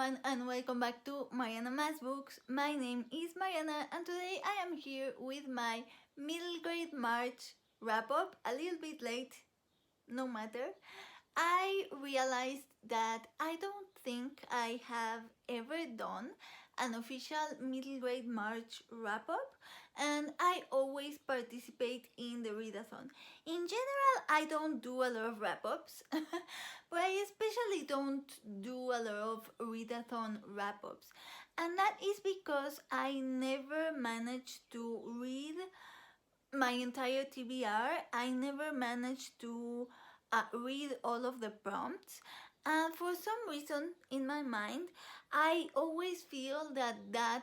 everyone and welcome back to Mariana Mass Books. My name is Mariana and today I am here with my middle grade March wrap up, a little bit late, no matter. I realized that I don't think I have ever done an official middle grade March wrap up, and I always participate in the readathon. In general, I don't do a lot of wrap ups, but I especially don't do a lot of readathon wrap ups, and that is because I never managed to read my entire TBR. I never managed to read all of the prompts, and for some reason in my mind I always feel that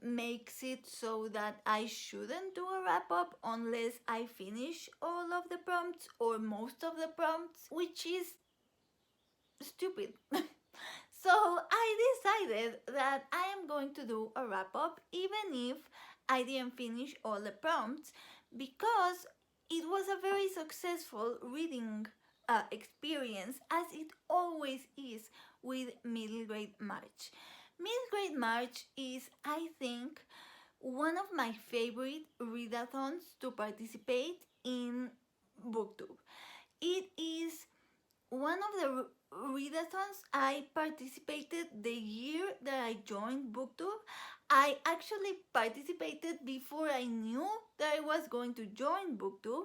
makes it so that I shouldn't do a wrap up unless I finish all of the prompts or most of the prompts, which is stupid. So I decided that I am going to do a wrap up even if I didn't finish all the prompts, because it was a very successful reading experience, as it always is with middle grade March. Middle grade March is, I think, one of my favorite readathons to participate in BookTube. It is one of the readathons I participated the year that I joined BookTube. I actually participated before I knew that I was going to join BookTube,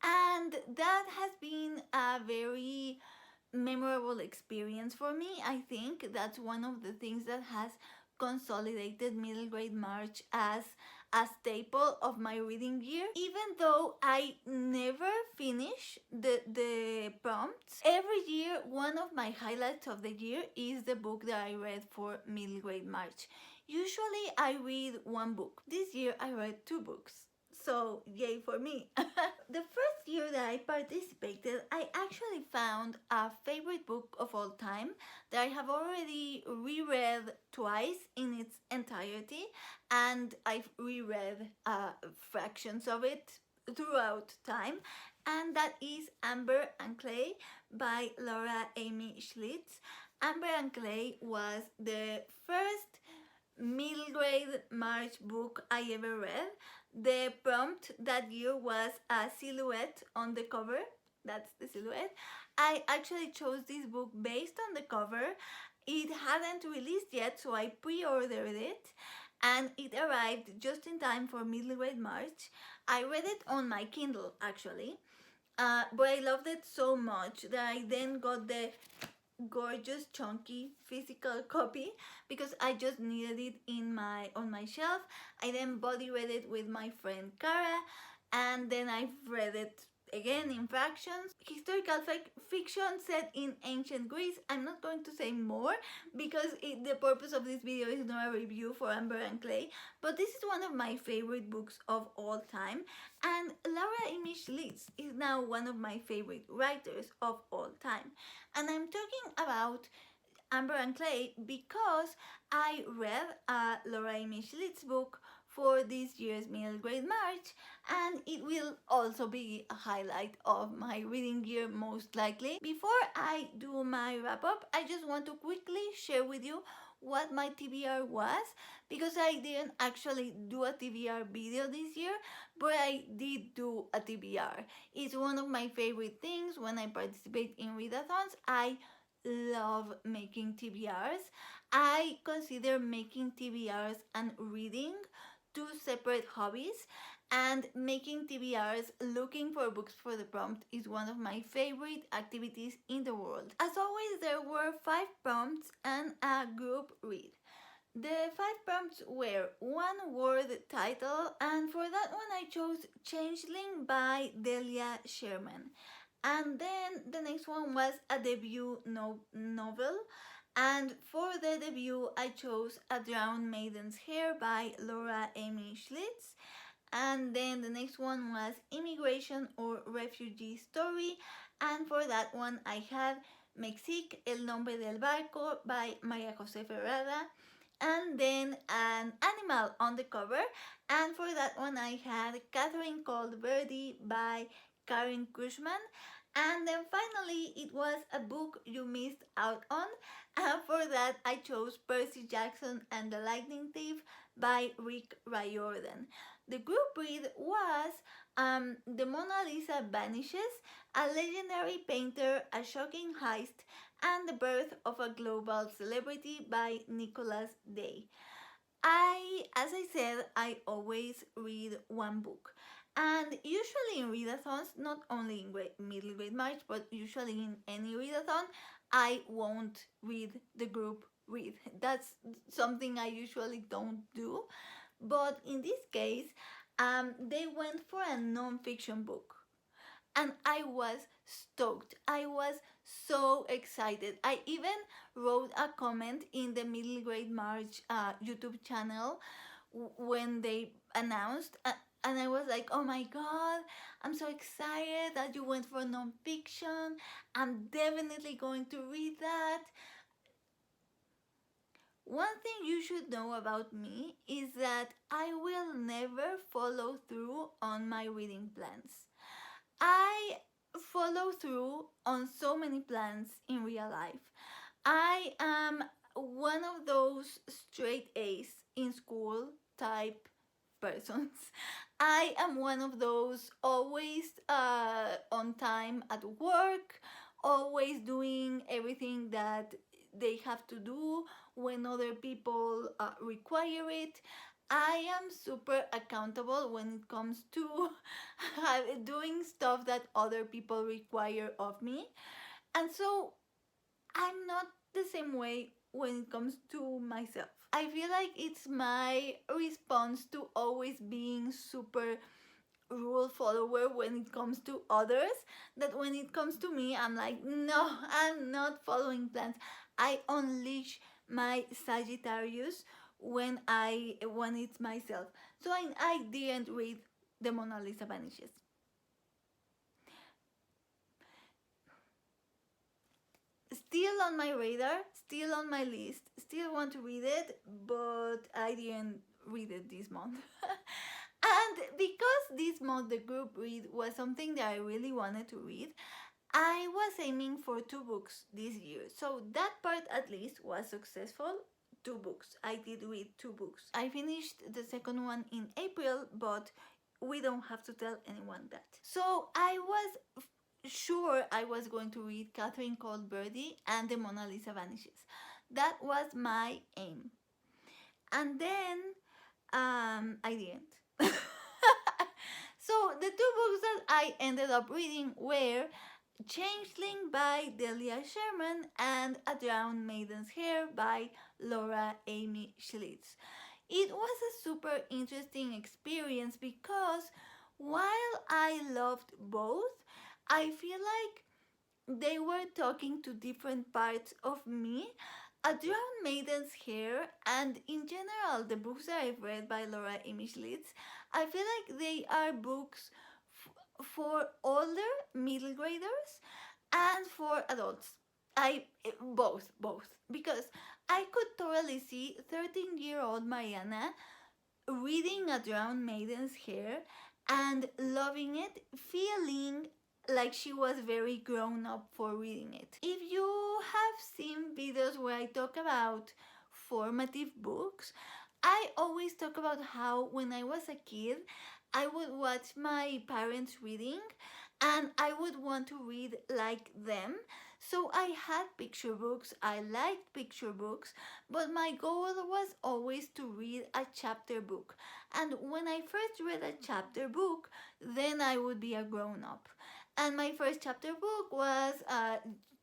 and that has been a very memorable experience for me. I think that's one of the things that has consolidated middle grade March as a staple of my reading year. Even though I never finish the prompts, every year one of my highlights of the year is the book that I read for middle grade March. Usually I read one book. This year I read two books. So yay for me. The first year that I participated, I actually found a favorite book of all time that I have already reread twice in its entirety, and I've reread fractions of it throughout time, and that is Amber and Clay by Laura Amy Schlitz. Amber and Clay was the first middle grade March book I ever read. The prompt that year was a silhouette on the cover. That's the silhouette. I actually chose this book based on the cover. It hadn't released yet, so I pre-ordered it, and it arrived just in time for middle grade March. I read it on my Kindle actually, but I loved it so much that I then got the gorgeous chunky physical copy because I just needed it on my shelf. I then body read it with my friend Cara, and then I've read it again in fractions. Historical fiction set in ancient Greece. I'm not going to say more because the purpose of this video is not a review for Amber and Clay, but this is one of my favorite books of all time, and Laura Amy Schlitz is now one of my favorite writers of all time. And I'm talking about Amber and Clay because I read a Laura Amy Schlitz book for this year's middle grade March, and it will also be a highlight of my reading year most likely. Before I do my wrap up, I just want to quickly share with you what my TBR was, because I didn't actually do a TBR video this year, but I did do a TBR. It's one of my favorite things when I participate in readathons. I love making TBRs. I consider making TBRs and reading two separate hobbies, and making TBRs, looking for books for the prompt, is one of my favorite activities in the world. As always, there were 5 prompts and a group read. The 5 prompts were one word title, and for that one I chose Changeling by Delia Sherman. And then the next one was a debut novel, and for the debut I chose A Drowned Maiden's Hair by Laura Amy Schlitz. And then the next one was Immigration or Refugee Story, and for that one I had Mexique, El Nombre del Barco by María José Ferrada, and then an animal on the cover, and for that one I had Catherine Called Birdy by Cushman. And then finally, it was a book you missed out on. And for that, I chose Percy Jackson and the Lightning Thief by Rick Riordan. The group read was The Mona Lisa Vanishes, a legendary painter, a shocking heist, and the birth of a global celebrity by Nicholas Day. As I said, I always read one book. And usually in readathons, not only in middle grade March, but usually in any readathon, I won't read the group read. That's something I usually don't do. But in this case, they went for a non-fiction book, and I was stoked. I was so excited. I even wrote a comment in the Middle Grade March YouTube channel when they announced, and I was like, oh my god, I'm so excited that you went for nonfiction. I'm definitely going to read that. One thing you should know about me is that I will never follow through on my reading plans. I follow through on so many plans in real life. I am one of those straight A's in school type persons. I am one of those always on time at work, always doing everything that they have to do when other people require it. I am super accountable when it comes to doing stuff that other people require of me. And so I'm not the same way when it comes to myself. I feel like it's my response to always being super rule follower when it comes to others, that when it comes to me, I'm like, no, I'm not following plans. I unleash my Sagittarius when it's myself. So I didn't read The Mona Lisa Vanishes. Still on my radar, still on my list, still want to read it, but I didn't read it this month. And because this month the group read was something that I really wanted to read, I was aiming for 2 books this year. So that part at least was successful. 2 books. I did read 2 books. I finished the second one in April, but we don't have to tell anyone that. So I was sure I was going to read Catherine called Birdy and The Mona Lisa Vanishes. That was my aim. And then I didn't. So the 2 books that I ended up reading were Changeling by Delia Sherman and A Drowned Maiden's Hair by Laura Amy Schlitz. It was a super interesting experience because while I loved both, I feel like they were talking to different parts of me. A Drowned Maiden's Hair, and in general the books that I've read by Laura Amy Schlitz, I feel like they are books for older middle graders and for adults. Both, because I could totally see 13-year-old Mariana reading A Drowned Maiden's Hair and loving it, feeling like she was very grown up for reading it. If you have seen videos where I talk about formative books, I always talk about how when I was a kid, I would watch my parents reading and I would want to read like them. So I had picture books, I liked picture books, but my goal was always to read a chapter book. And when I first read a chapter book, then I would be a grown up. And my first chapter book was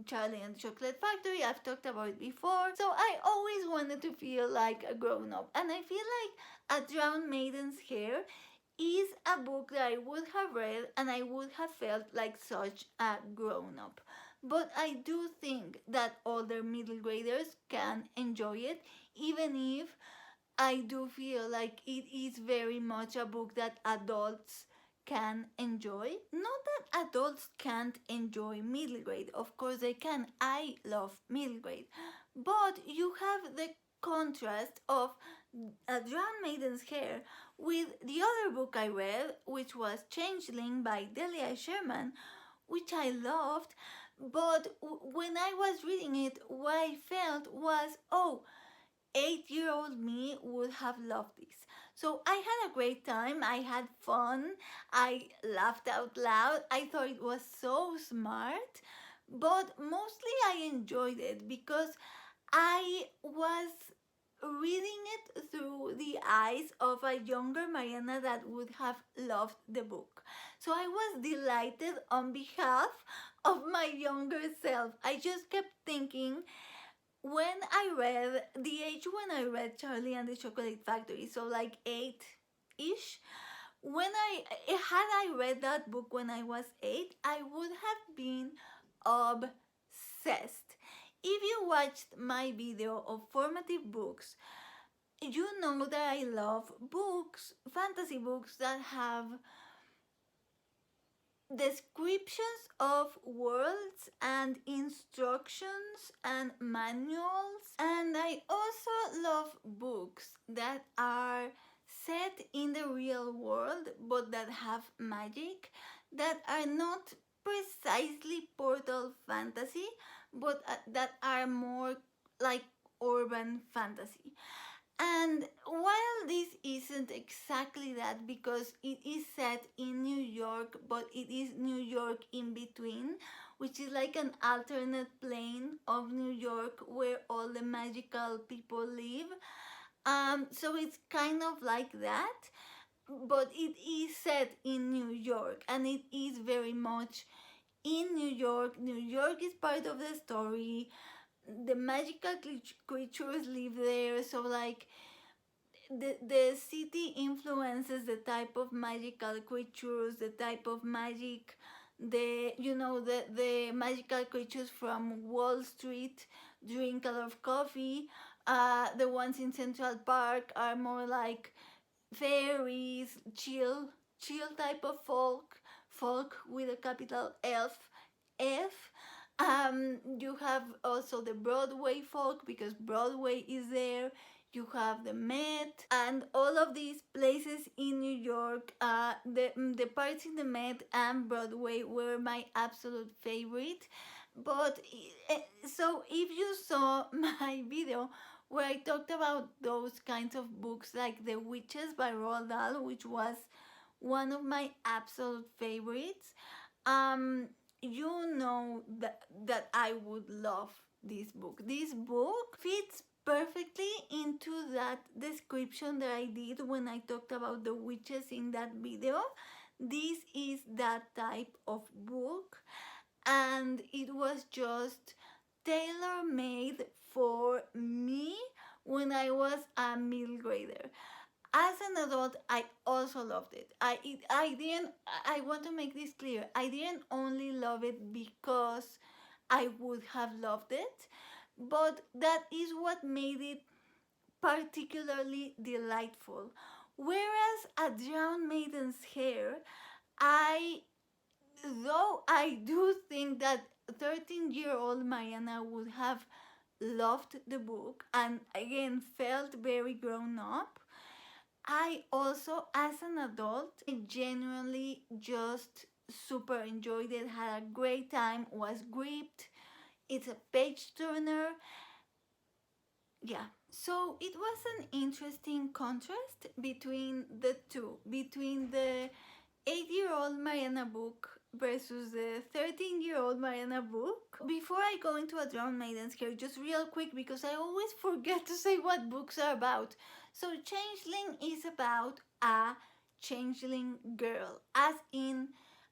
Charlie and the Chocolate Factory. I've talked about it before. So I always wanted to feel like a grown up. And I feel like A Drowned Maiden's Hair is a book that I would have read and I would have felt like such a grown up. But I do think that older middle graders can enjoy it, even if I do feel like it is very much a book that adults can enjoy. Not that adults can't enjoy middle grade, of course they can. I love middle grade. But you have the contrast of A Drowned Maiden's Hair with the other book I read, which was Changeling by Delia Sherman, which I loved. But when I was reading it, what I felt was, oh, 8-year-old me would have loved this. So I had a great time. I had fun. I laughed out loud. I thought it was so smart. But mostly I enjoyed it because I was reading it through the eyes of a younger Mariana that would have loved the book. So I was delighted on behalf of my younger self. I just kept thinking, when I read the age when I read Charlie and the Chocolate Factory, so like 8-ish, when I had I read that book when I was 8, I would have been obsessed. If you watched my video of formative books, you know that I love books, fantasy books that have descriptions of worlds and instructions and manuals. And I also love books that are set in the real world but that have magic, that are not precisely portal fantasy but that are more like urban fantasy. And while this isn't exactly that, because it is set in New York, but it is New York in between, which is like an alternate plane of New York where all the magical people live. So it's kind of like that, but it is set in New York, and it is very much in New York. New York is part of the story. The magical creatures live there, so like the city influences the type of magical creatures, the type of magic, the magical creatures from Wall Street drink a lot of coffee. The ones in Central Park are more like fairies, chill type of folk with a capital F. You have also the Broadway folk because Broadway is there. You have the Met and all of these places in New York. The parts in the Met and Broadway were my absolute favorite. But so if you saw my video where I talked about those kinds of books like The Witches by Roald Dahl, which was one of my absolute favorites, you know that I would love this book. This book fits perfectly into that description that I did when I talked about the witches in that video. This is that type of book, and it was just tailor made for me when I was a middle grader. As an adult, I also loved it. I didn't. I want to make this clear. I didn't only love it because I would have loved it, but that is what made it particularly delightful. Whereas a drowned maiden's hair, I though I do think that 13-year-old Mariana would have loved the book and again felt very grown up, I also, as an adult, genuinely just super enjoyed it, had a great time, was gripped. It's a page turner. Yeah. So it was an interesting contrast between the two, between the 8-year-old Mariana book versus the 13-year-old Mariana book. Before I go into A Drowned Maiden's Hair, just real quick, because I always forget to say what books are about. So Changeling is about a changeling girl, as in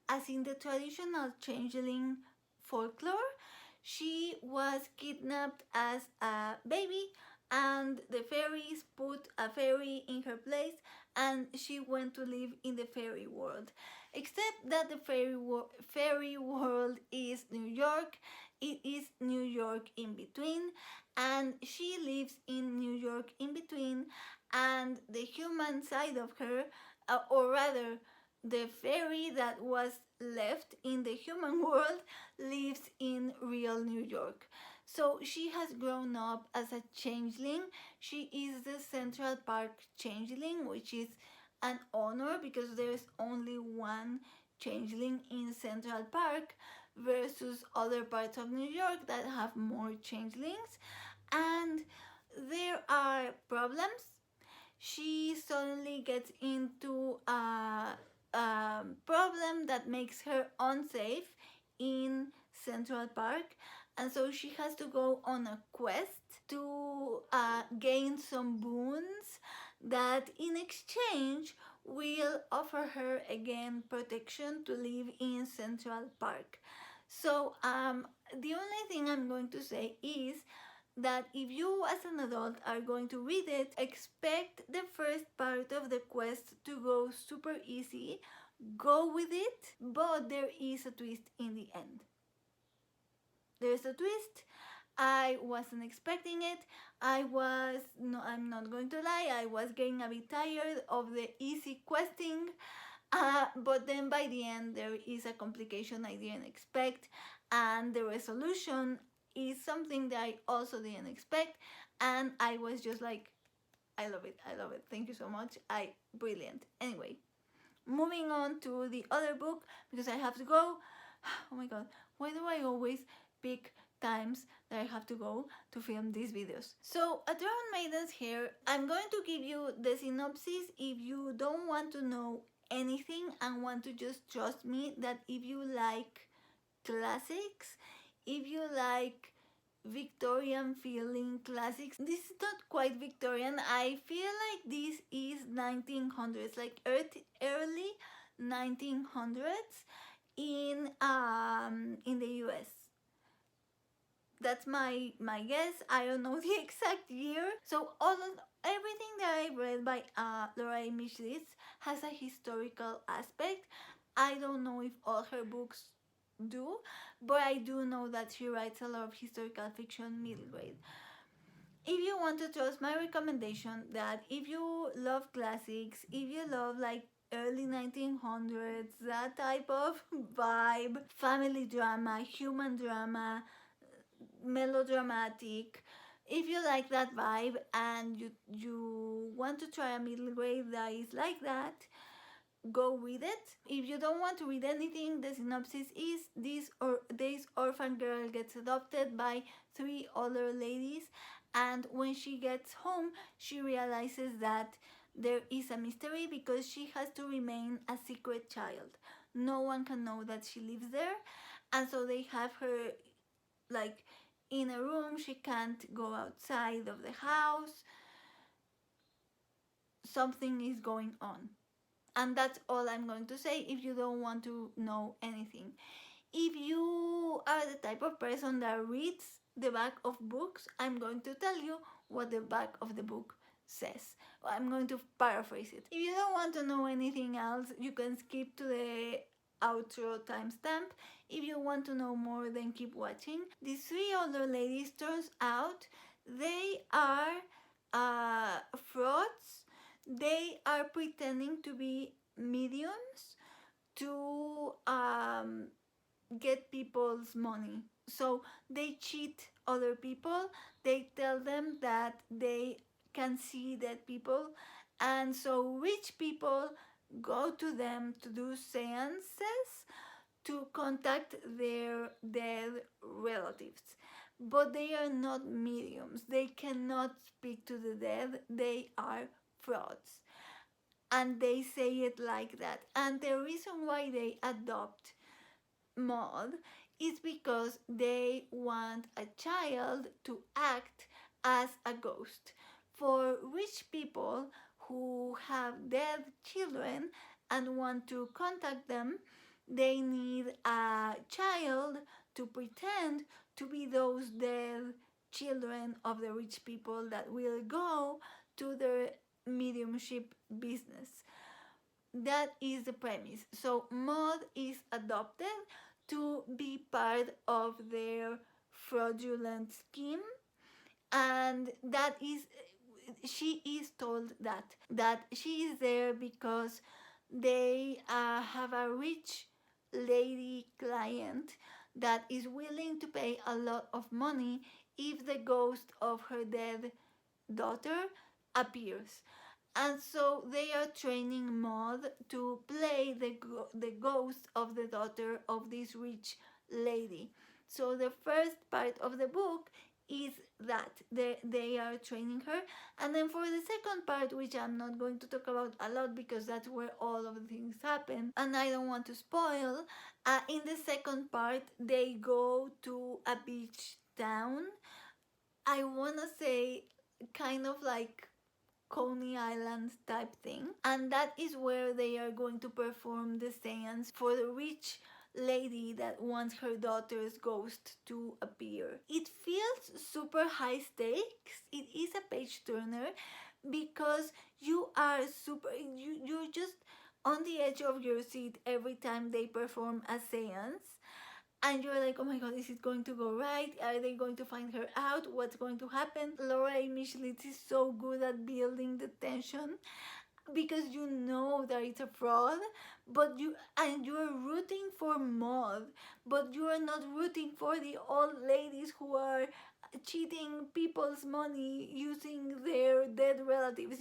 the traditional changeling folklore. She was kidnapped as a baby, and the fairies put a fairy in her place, and she went to live in the fairy world. Except that the fairy world is New York. It is New York in between, and she lives in New York in between, and the human side of her, or rather the fairy that was left in the human world, lives in real New York. So she has grown up as a changeling. She is the Central Park changeling, which is an honor because there's only one Changeling in Central Park versus other parts of New York that have more changelings, and there are problems. She suddenly gets into a problem that makes her unsafe in Central Park, and so she has to go on a quest to gain some boons that in exchange will offer her again protection to live in Central Park. So the only thing I'm going to say is that if you as an adult are going to read it, expect the first part of the quest to go super easy, go with it, but there is a twist in the end. There's a twist. I wasn't expecting it. I'm not going to lie, I was getting a bit tired of the easy questing. But then by the end, there is a complication I didn't expect, and the resolution is something that I also didn't expect, and I was just like, I love it, I love it, thank you so much, brilliant. Anyway, moving on to the other book because I have to go. Oh my god, why do I always pick times that I have to go to film these videos? So at Drowned Maiden's here, I'm going to give you the synopsis if you don't want to know anything and want to just trust me that if you like classics, if you like Victorian feeling classics, this is not quite Victorian. I feel like this is 1900s, like early 1900s in the US. That's my guess. I don't know the exact year. So everything that I read by Laura Amy Schlitz has a historical aspect. I don't know if all her books do, but I do know that she writes a lot of historical fiction middle grade. If you want to trust my recommendation, that if you love classics, if you love like early 1900s, that type of vibe, family drama, human drama, melodramatic, if you like that vibe and you want to try a middle grade that is like that, go read it. If you don't want to read anything, the synopsis is this orphan girl gets adopted by 3 older ladies, and when she gets home she realizes that there is a mystery because she has to remain a secret child. No one can know that she lives there, and so they have her like in a room. She can't go outside of the house. Something is going on, and that's all I'm going to say if you don't want to know anything. If you are the type of person that reads the back of books, I'm going to tell you what the back of the book says. I'm going to paraphrase it. If you don't want to know anything else, you can skip to the outro timestamp. If you want to know more, then keep watching. These 3 older ladies, turns out they are frauds. They are pretending to be mediums to get people's money. So they cheat other people. They tell them that they can see dead people, and so rich people go to them to do seances to contact their dead relatives. But they are not mediums. They cannot speak to the dead. They are frauds. And they say it like that. And the reason why they adopt Maud is because they want a child to act as a ghost. For rich people who have dead children and want to contact them, they need a child to pretend to be those dead children of the rich people that will go to their mediumship business. That is the premise. So Maud is adopted to be part of their fraudulent scheme, and that is, she is told that she is there because they have a rich lady client that is willing to pay a lot of money if the ghost of her dead daughter appears. And so they are training Maud to play the ghost of the daughter of this rich lady. So the first part of the book is that they are training her, and then for the second part, which I'm not going to talk about a lot because that's where all of the things happen and I don't want to spoil, in the second part they go to a beach town. I wanna say kind of like Coney Island type thing, and that is where they are going to perform the seance for the rich lady that wants her daughter's ghost to appear. It feels super high stakes. It is a page turner because you're just on the edge of your seat every time they perform a seance, and you're like, oh my god, is it going to go right? Are they going to find her out? What's going to happen? Laura Amy Schlitz is so good at building the tension because you know that it's a fraud, but you're rooting for Maud, but you are not rooting for the old ladies who are cheating people's money using their dead relatives.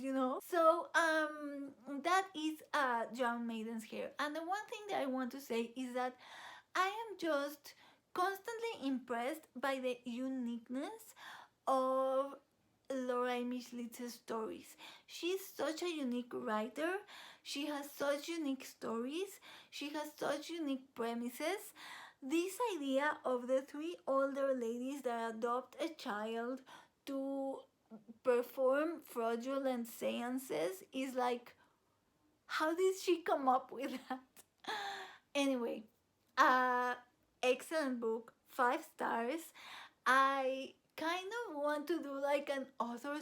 So that is Drowned Maiden's Hair. And the one thing that I want to say is that I am just constantly impressed by the uniqueness of Laura Amy Schlitz's stories. She's such a unique writer. She has such unique stories. She has such unique premises. This idea of the three older ladies that adopt a child to perform fraudulent seances is like, how did she come up with that? Anyway, excellent book, 5 stars. I kind of want to do like an author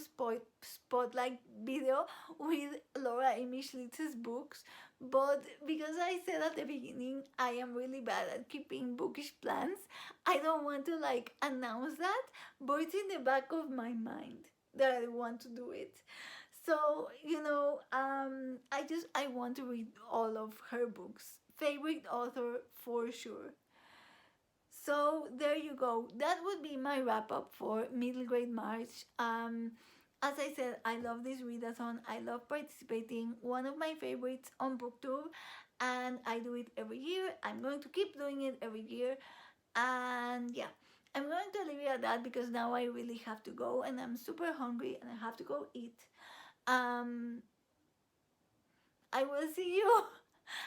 spotlight video with Laura Amy Schlitz's books, but because I said at the beginning I am really bad at keeping bookish plans, I don't want to like announce that, but it's in the back of my mind that I want to do it. So I want to read all of her books. Favorite author for sure. So there you go. That would be my wrap up for middle grade March. As I said, I love this readathon. I love participating. One of my favorites on BookTube, and I do it every year. I'm going to keep doing it every year, and yeah, I'm going to leave it at that because now I really have to go, and I'm super hungry, and I have to go eat. I will see you.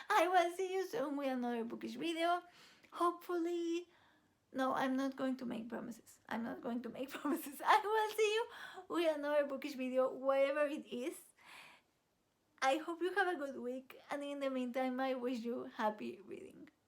I will see you soon with another bookish video. Hopefully, no, I'm not going to make promises. I'm not going to make promises. I will see you with another bookish video, whatever it is. I hope you have a good week, and in the meantime, I wish you happy reading.